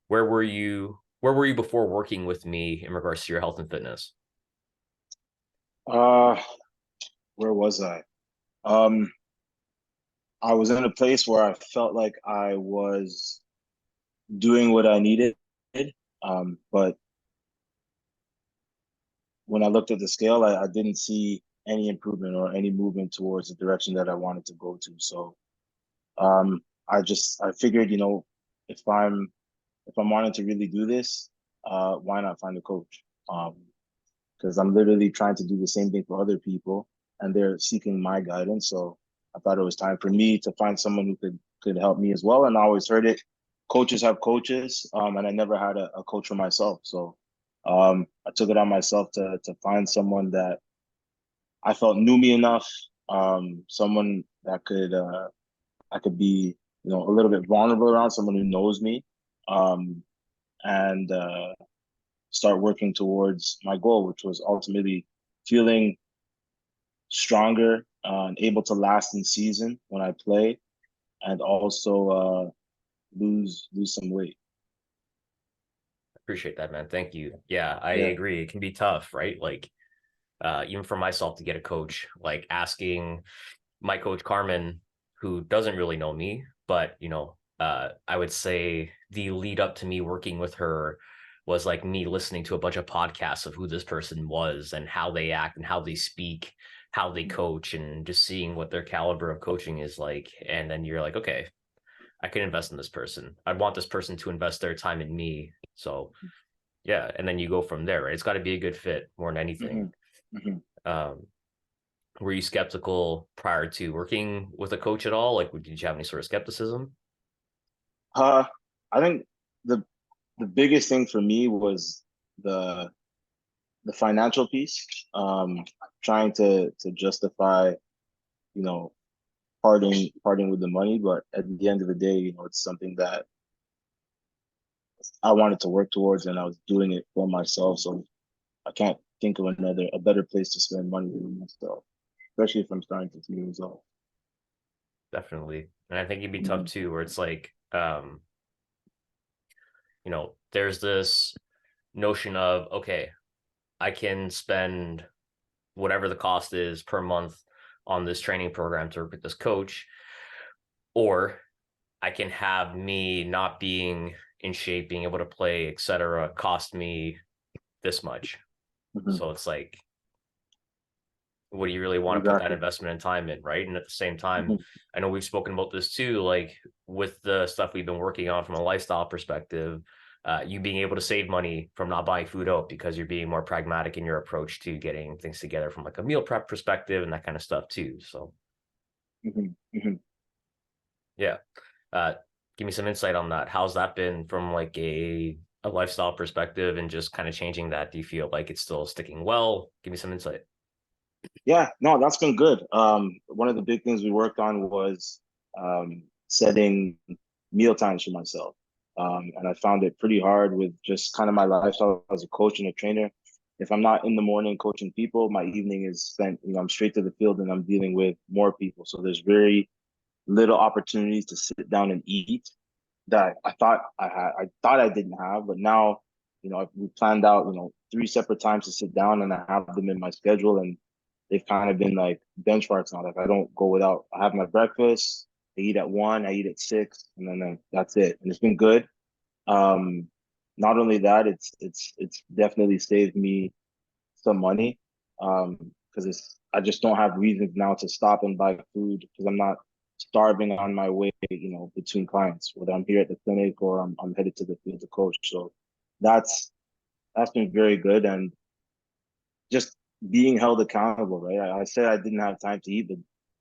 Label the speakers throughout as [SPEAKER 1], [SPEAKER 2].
[SPEAKER 1] where were you before working with me in regards to your health and fitness?
[SPEAKER 2] Uh, where was I? Um, I was in a place where I felt like I was doing what I needed. But when I looked at the scale, I didn't see any improvement or any movement towards the direction that I wanted to go to. So, I figured, if I'm wanting to really do this, why not find a coach? Because I'm literally trying to do the same thing for other people, and they're seeking my guidance. So I thought it was time for me to find someone who could help me as well. And I always heard it, coaches have coaches, and I never had a coach for myself. So I took it on myself to find someone that I felt knew me enough, someone that I could be, a little bit vulnerable around, someone who knows me, um, and start working towards my goal, which was ultimately feeling stronger and able to last in season when I play, and also lose some weight.
[SPEAKER 1] Appreciate that, man. Thank you. Yeah, I
[SPEAKER 2] Yeah.
[SPEAKER 1] agree. It can be tough, right? Like, even for myself to get a coach, like asking my coach Carmen, who doesn't really know me, but I would say the lead up to me working with her was like me listening to a bunch of podcasts of who this person was and how they act and how they speak, how they coach, and just seeing what their caliber of coaching is like. And then you're like, okay, I can invest in this person. I want this person to invest their time in me. So yeah, and then you go from there, right? It's got to be a good fit more than anything.
[SPEAKER 2] Hmm. Hmm.
[SPEAKER 1] Um, were you skeptical prior to working with a coach at all? Like, did you have any sort of skepticism?
[SPEAKER 2] Uh, I think the the biggest thing for me was the the financial piece. Trying to justify, you know, parting with the money, but at the end of the day, it's something that I wanted to work towards, and I was doing it for myself. So I can't think of a better place to spend money than myself, especially if I'm starting to feel results.
[SPEAKER 1] Definitely. And I think it'd be tough
[SPEAKER 2] Hmm.
[SPEAKER 1] too, where it's like, there's this notion of, okay, I can spend whatever the cost is per month on this training program to work with this coach, or I can have me not being in shape, being able to play, etc., cost me this much.
[SPEAKER 2] Hmm.
[SPEAKER 1] So it's like, what do you really want to put that
[SPEAKER 2] Exactly.
[SPEAKER 1] investment and time in, right? And at the same time,
[SPEAKER 2] Hmm.
[SPEAKER 1] I know we've spoken about this too, like with the stuff we've been working on from a lifestyle perspective, you being able to save money from not buying food out because you're being more pragmatic in your approach to getting things together from like a meal prep perspective and that kind of stuff too. So
[SPEAKER 2] Hmm. Hmm.
[SPEAKER 1] yeah, uh, give me some insight on that. How's that been from like a lifestyle perspective and just kind of changing that? Do you feel like it's still sticking well? Give me some insight.
[SPEAKER 2] Yeah, no, that's been good. One of the big things we worked on was setting meal times for myself. And I found it pretty hard with just kind of my lifestyle as a coach and a trainer. If I'm not in the morning coaching people, my evening is spent, I'm straight to the field and I'm dealing with more people. So there's very little opportunities to sit down and eat that I thought I didn't have, but now, we planned out, three separate times to sit down, and I have them in my schedule, and they've kind of been like benchmarks now. Like I don't go without. I have my breakfast. I eat at 1. I eat at 6, and then that's it. And it's been good. Um, Not only that, it's definitely saved me some money. Because it's I just don't have reasons now to stop and buy food because I'm not starving on my way, between clients, whether I'm here at the clinic or I'm headed to the field to coach. So that's that's been very good, and just being held accountable, right? I said I didn't have time to eat, but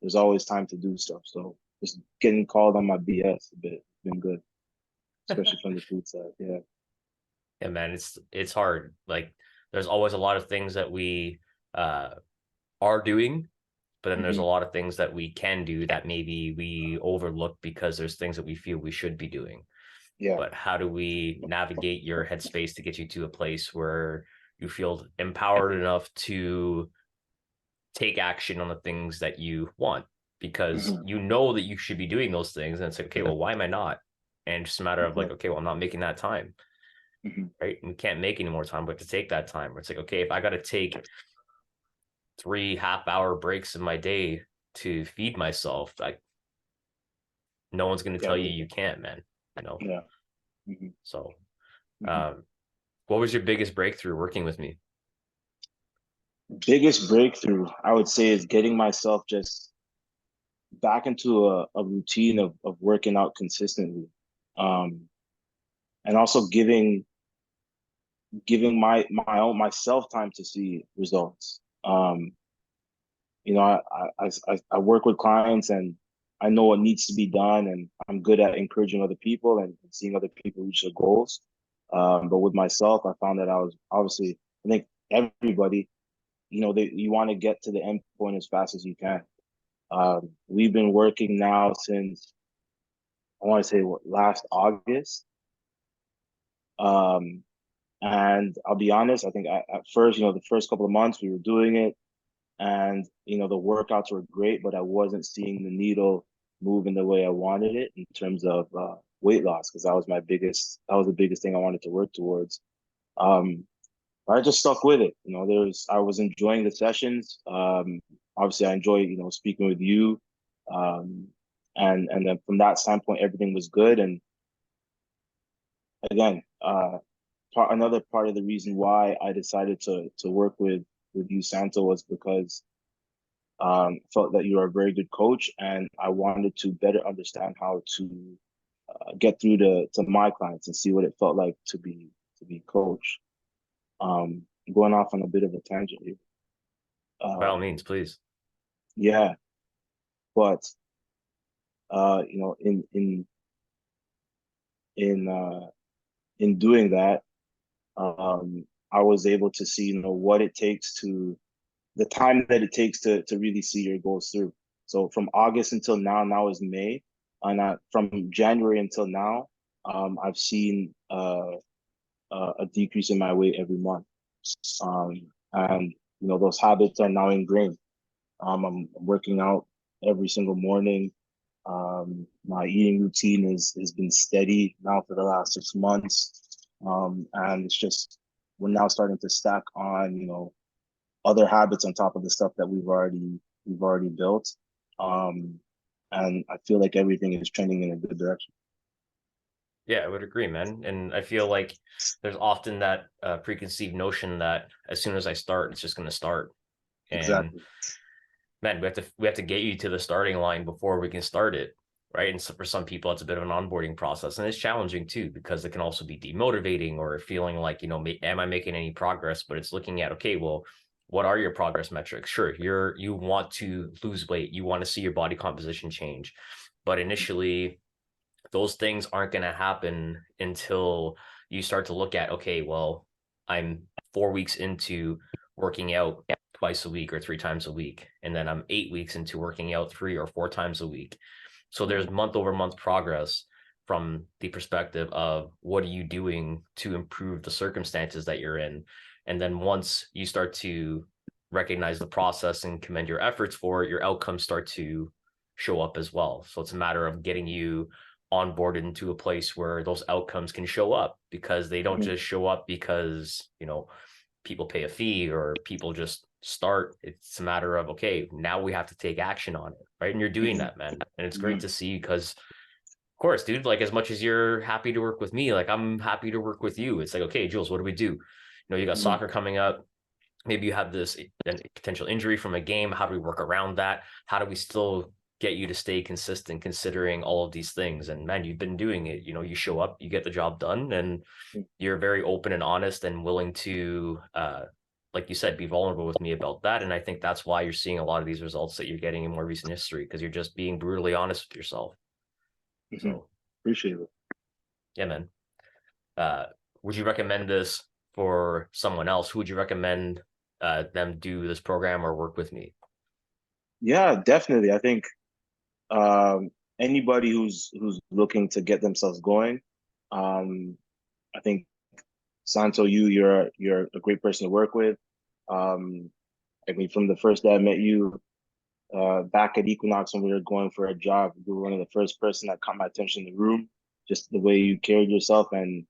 [SPEAKER 2] there's always time to do stuff. So just getting called on my BS a bit has been good, especially from the food side. Yeah.
[SPEAKER 1] Yeah, man, it's hard. Like there's always a lot of things that we uh are doing, but then there's a
[SPEAKER 2] Hmm.
[SPEAKER 1] lot of things that we can do that maybe we overlook because there's things that we feel we should be doing.
[SPEAKER 2] Yeah.
[SPEAKER 1] But how do we navigate your headspace to get you to a place where you feel empowered enough to take action on the things that you want? Because
[SPEAKER 2] Hmm.
[SPEAKER 1] you know that you should be doing those things, and it's like, okay, well, why am I not? and just a matter of like, okay, well, I'm not making that time,
[SPEAKER 2] Mm-hmm.
[SPEAKER 1] right? And we can't make any more time, but to take that time, where it's like, okay, if I got to take 3 half-hour breaks in my day to feed myself, like no one's going to tell you you can't, man. You know.
[SPEAKER 2] Yeah. Mm-hmm.
[SPEAKER 1] So,
[SPEAKER 2] Mm-hmm.
[SPEAKER 1] um, what was your biggest breakthrough working with me?
[SPEAKER 2] Biggest breakthrough, I would say, is getting myself just back into a routine of working out consistently. Um, and also giving my own myself time to see results. You know, I work with clients and I know what needs to be done, and I'm good at encouraging other people and seeing other people reach their goals. But with myself, I found that I was obviously, I think everybody, you know, you want to get to the end point as fast as you can. We've been working now since I want to say what, last August. Um, and I'll be honest, I think at first, you know, the first couple of months we were doing it, and you know the workouts were great, but I wasn't seeing the needle move in the way I wanted it in terms of weight loss, because that was the biggest thing I wanted to work towards. Um, I just stuck with it. You know, I was enjoying the sessions. Obviously, I enjoy, you know, speaking with you, um, and then from that standpoint, everything was good. And again, another part of the reason why I decided to work with you, Santo, was because felt that you are a very good coach, and I wanted to better understand how to get through to my clients and see what it felt like to be coached. Um, Going off on a bit of a tangent here.
[SPEAKER 1] By all
[SPEAKER 2] Um,
[SPEAKER 1] means, please.
[SPEAKER 2] yeah, but you know, in in doing that, I was able to see, you know, what it takes to the time that it takes to really see your goals through. So from August until now is May, and from January until now, I've seen a decrease in my weight every month. And you know those habits are now ingrained. I'm working out every single morning. My eating routine has been steady now for the last 6 months, and it's just we're now starting to stack on, you know, other habits on top of the stuff that we've already built. Um, and I feel like everything is trending in a good direction.
[SPEAKER 1] Yeah, I would agree, man. And I feel like there's often that preconceived notion that as soon as I start, it's just going to start. And
[SPEAKER 2] Exactly.
[SPEAKER 1] man, we have to get you to the starting line before we can start it, right? And so for some people, it's a bit of an onboarding process, and it's challenging too because it can also be demotivating or feeling like, you know, am I making any progress? But it's looking at, okay, well, what are your progress metrics? Sure, you want to lose weight, you want to see your body composition change, but initially those things aren't going to happen until you start to look at, okay, well, I'm 4 weeks into working out twice a week or 3 times a week, and then I'm 8 weeks into working out 3 or 4 times a week. So there's month over month progress from the perspective of what are you doing to improve the circumstances that you're in. And then once you start to recognize the process and commend your efforts for it, your outcomes start to show up as well. So it's a matter of getting you onboarded into a place where those outcomes can show up, because they don't
[SPEAKER 2] Mhm.
[SPEAKER 1] just show up because, you know, people pay a fee or people just start. It's a matter of, okay, now we have to take action on it, right? And you're doing
[SPEAKER 2] Mhm.
[SPEAKER 1] that, man. And it's great
[SPEAKER 2] Mhm.
[SPEAKER 1] to see because, of course, dude, like as much as you're happy to work with me, like I'm happy to work with you. It's like, okay, Jules, what do we do? You know, you got
[SPEAKER 2] Mhm.
[SPEAKER 1] soccer coming up. Maybe you have this potential injury from a game. How do we work around that? How do we still get you to stay consistent considering all of these things? And man, you've been doing it. You know, you show up, you get the job done, and you're very open and honest and willing to, like you said, be vulnerable with me about that. And I think that's why you're seeing a lot of these results that you're getting in more recent history, because you're just being brutally honest with yourself.
[SPEAKER 2] Mhm.
[SPEAKER 1] So
[SPEAKER 2] Appreciate it.
[SPEAKER 1] yeah, man. Uh, would you recommend this for someone else? Who would you recommend them do this program or work with me?
[SPEAKER 2] Yeah, definitely. I think anybody who's looking to get themselves going, um, I think Santo, you're a great person to work with. Um, I mean, from the first day I met you back at Equinox when we were going for a job, you were one of the first person that caught my attention in the room. just the way you carried yourself. And,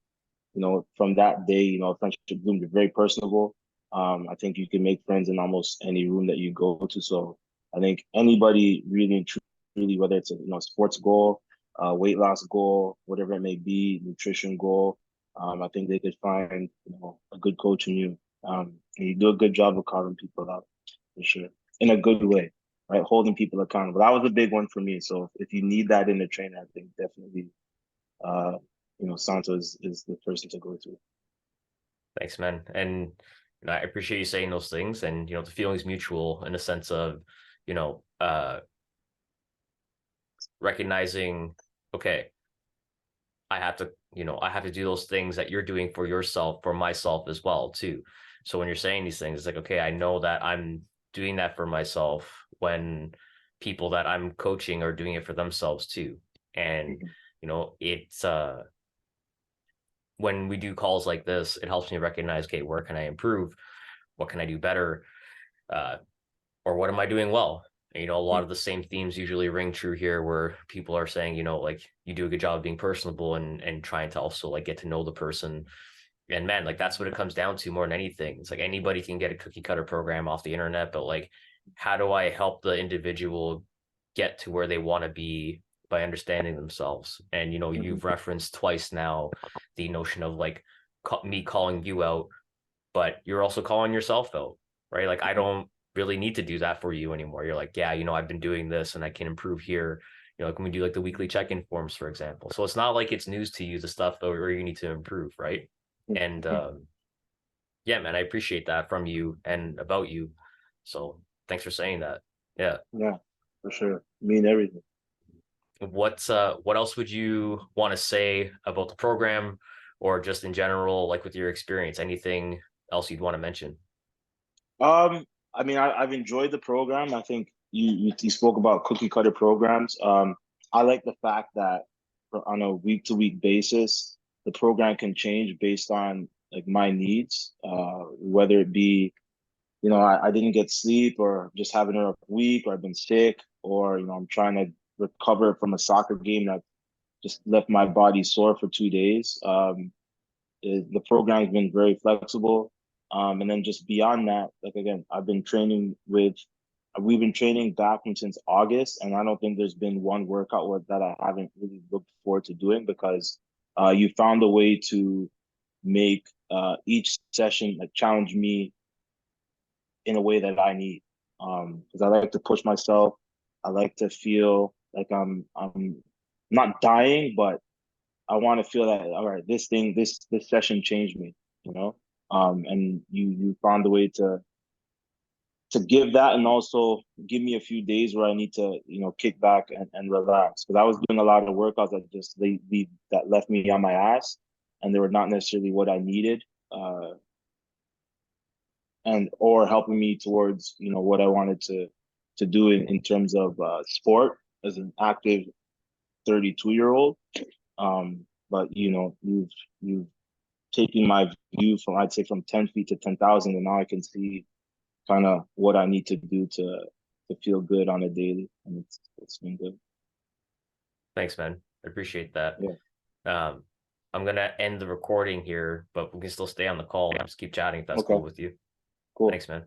[SPEAKER 2] from that day, friendship bloomed. You're very personable. I think you can make friends in almost any room that you go to. So I think anybody really and truly, whether it's a sports goal, weight loss goal, whatever it may be, nutrition goal, I think they could find a good coach in you. And you do a good job of calling people out for sure in a good way, right? Holding people accountable. That was a big one for me. So if you need that in a trainer, I think definitely uh, Santo is the person to go to.
[SPEAKER 1] Thanks, man. And I appreciate you saying those things. And the feeling's mutual in the sense of, you know, uh, recognizing, okay, I have to do those things that you're doing for yourself, for myself as well, too. So when you're saying these things, it's like, okay, I know that I'm doing that for myself when people that I'm coaching are doing it for themselves too. And,
[SPEAKER 2] Mhm.
[SPEAKER 1] it's when we do calls like this, it helps me recognize, okay, where can I improve? What can I do better? Uh, or what am I doing well? And, a lot of the same themes usually ring true here where people are saying, like you do a good job of being personable and trying to also like get to know the person. And man, like that's what it comes down to more than anything. It's like anybody can get a cookie cutter program off the internet, but like, how do I help the individual get to where they want to be by understanding themselves? And,
[SPEAKER 2] Mhm.
[SPEAKER 1] you've referenced twice now the notion of like me calling you out, but you're also calling yourself out, right? Like I don't really need to do that for you anymore. You're like, yeah, I've been doing this and I can improve here. Like when we do like the weekly check-in forms, for example. So it's not like it's news to you, the stuff where you need to improve, right? And
[SPEAKER 2] Mhm.
[SPEAKER 1] yeah, man, I appreciate that from you and about you. So thanks for saying that. Yeah.
[SPEAKER 2] Yeah, for sure. Mean everything.
[SPEAKER 1] What else would you want to say about the program or just in general, like with your experience? Anything else you'd want to mention?
[SPEAKER 2] Um, I mean, I've enjoyed the program. I think you spoke about cookie cutter programs. I like the fact that on a week to week basis, the program can change based on like my needs. Whether it be, I didn't get sleep or just having a rough week or I've been sick or, I'm trying to recover from a soccer game that just left my body sore for 2 days. The program's been very flexible. And then just beyond that, like again, we've been training back from since August, and I don't think there's been one workout that I haven't really looked forward to doing because you found a way to make each session like challenge me in a way that I need. Because I like to push myself. I like to feel like I'm not dying, but I want to feel that all right, this session changed me, you know. And you found a way to give that and also give me a few days where I need to, kick back and relax. Because I was doing a lot of workouts that left me on my ass and they were not necessarily what I needed. And or helping me towards, what I wanted to do in terms of sport as an active 32-year-old. But you've taking my view from I'd say from 10 feet to 10,000, and now I can see kind of what I need to do to feel good on a daily, and it's been good.
[SPEAKER 1] Thanks, man. I appreciate that.
[SPEAKER 2] Yeah.
[SPEAKER 1] Um, I'm gonna end the recording here, but we can still stay on the call and just keep chatting if that's
[SPEAKER 2] Okay.
[SPEAKER 1] cool with you.
[SPEAKER 2] Cool.
[SPEAKER 1] Thanks, man.